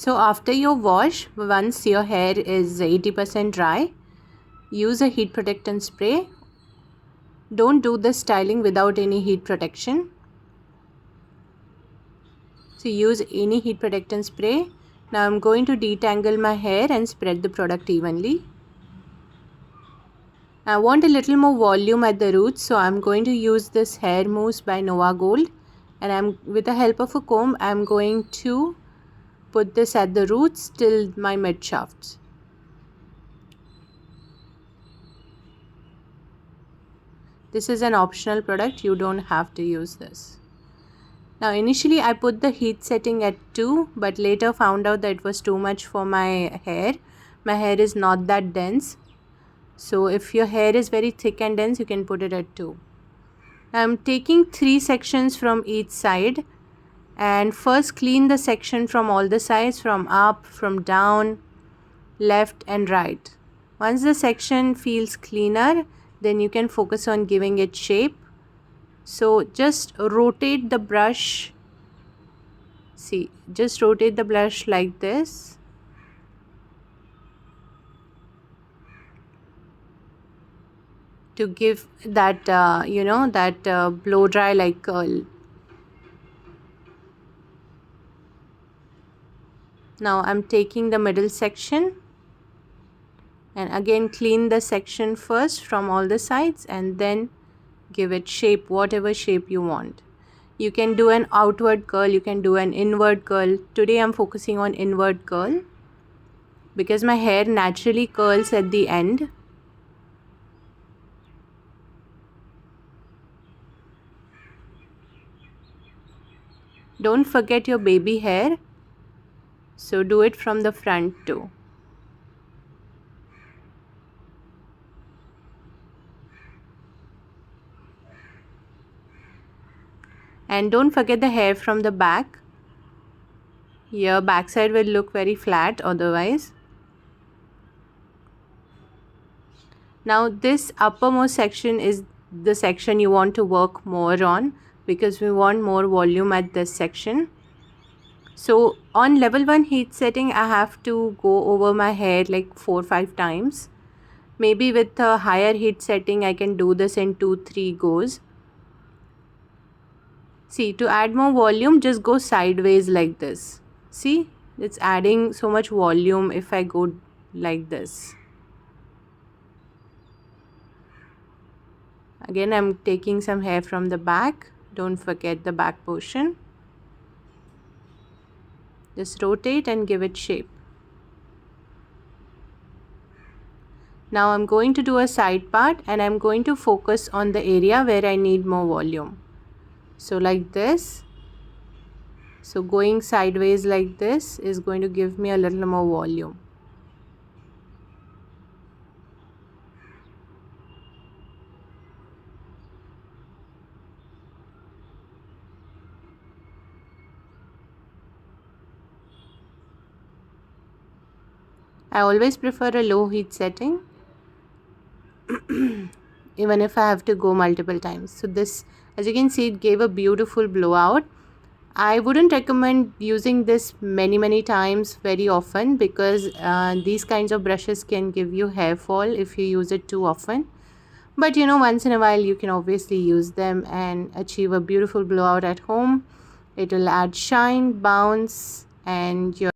So after your wash, once your hair is 80% dry, use a heat protectant spray. Don't do the styling without any heat protection. So use any heat protectant spray. Now I'm going to detangle my hair and spread the product evenly. I want a little more volume at the roots, so I'm going to use this hair mousse by Nova Gold, and with the help of a comb I'm going to put this at the roots till my mid shafts. This is an optional product, you don't have to use this. Now initially I put the heat setting at 2, but later found out that it was too much for my hair. My hair is not that dense. So if your hair is very thick and dense, you can put it at 2. I'm taking 3 sections from each side, and first clean the section from all the sides, from up, from down, left and right. Once the section feels cleaner, then you can focus on giving it shape. So just rotate the brush. See, just rotate the brush like this. To give that blow dry like curl. Now I'm taking the middle section and again clean the section first from all the sides and then give it shape, whatever shape you want. You can do an outward curl, you can do an inward curl. Today I'm focusing on inward curl because my hair naturally curls at the end. Don't forget your baby hair, so do it from the front too. And don't forget the hair from the back. Your backside will look very flat otherwise. Now this uppermost section is the section you want to work more on because we want more volume at this section. So on level 1 heat setting, I have to go over my hair like 4-5 times. Maybe with a higher heat setting, I can do this in 2-3 goes. See, to add more volume, just go sideways like this. See, it's adding so much volume if I go like this. Again, I'm taking some hair from the back. Don't forget the back portion. Just rotate and give it shape. Now I'm going to do a side part and I'm going to focus on the area where I need more volume. So like this. So going sideways like this is going to give me a little more volume. I always prefer a low heat setting even if I have to go multiple times. So this, as you can see, it gave a beautiful blowout. I wouldn't recommend using this many times very often because these kinds of brushes can give you hair fall if you use it too often. But once in a while you can obviously use them and achieve a beautiful blowout at home. It will add shine, bounce, and your